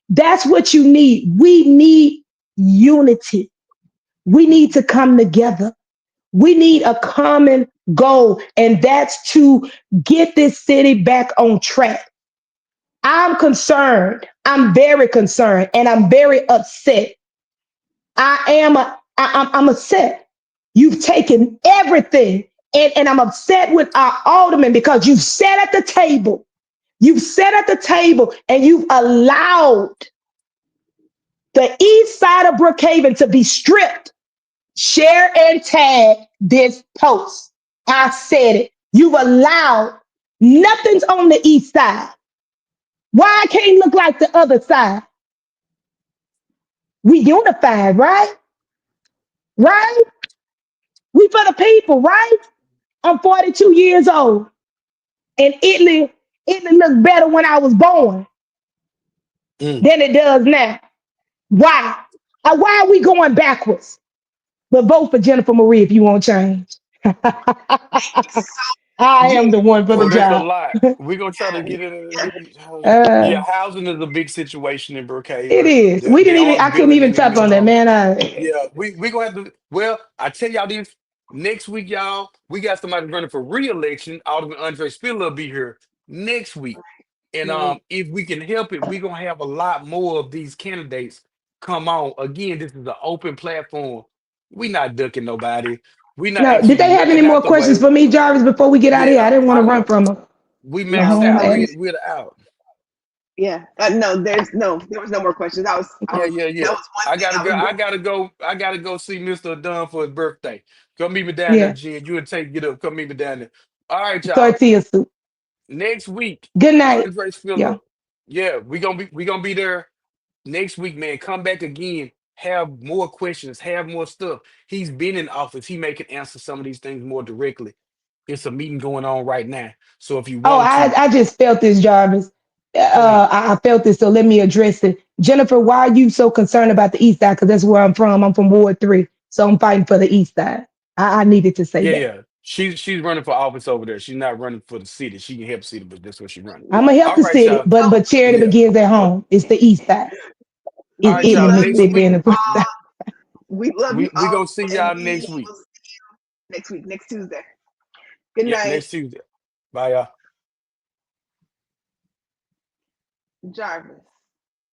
That's what you need. We need unity. We need to come together. We need a common goal, and that's to get this city back on track. I'm concerned. I'm very concerned, and I'm very upset. I'm upset. You've taken everything, and I'm upset with our aldermen because you've sat at the table. You've sat at the table, and you've allowed the east side of Brookhaven to be stripped. Share and tag this post. I said it. You've allowed nothing's on the east side. Why I can't look like the other side? We unified, right? Right? We for the people, right? I'm 42 years old, and Italy looked better when I was born Mm. than it does now. Why? Why are we going backwards? But vote for Jennifer Marie if you want change. I am the Gina, one for the Oh, that's a job. lot. We're gonna try to get yeah, it. Yeah, Uh, housing is a big situation in it Brookhaven. is. We They didn't even. are I couldn't building even in the touch new on that, home. man. Yeah, we gonna have to. Well, I tell y'all this next week, y'all. We got somebody running for re-election. Alderman Andre Spiller will be here next week, and mm, if we can help it, we gonna have a lot more of these candidates come on. Again, this is an open platform. We not ducking nobody. We not No, asking did you they have any nothing more out the questions way. for me, Jarvis, before we get out of here? Yeah, I didn't want to run from them. we The no, maxed home out. no, edit. We're out. yeah. No, there was no more questions. Yeah, yeah, That yeah. was one I thing gotta I go. was I going. gotta go. I gotta go see Mr. Dunn for his birthday. Come meet me down there, Yeah, Jen. You and Tate get up. Come meet me down there. All right, y'all. tortilla soup. Next week, Good night. Andre Yeah. Spiller. Yeah, we gonna be there next week, man. Come back again. Have more questions. Have more stuff. He's been in office. He may can answer some of these things more directly. It's a meeting going on right now. So if you Oh, want to, I just felt this, Jarvis. go ahead. I felt this, so let me address it. Jennifer, why are you so concerned about the East Side? Because that's where I'm from. I'm from Ward 3, so I'm fighting for the East Side. I needed to say Yeah, that. yeah. She's running for office over there. She's not running for the city. She can help city, but that's what she's running. I'm gonna help All the right, city, y'all. but charity Yeah. begins at home. It's the East Side. All It's right, We in the y'all. love you Next Mississippi week, and the all. We love you we all, gonna see and y'all we next week. will see you next week, next Tuesday. Good Yep, night, next Tuesday. Bye, y'all. Jarvis.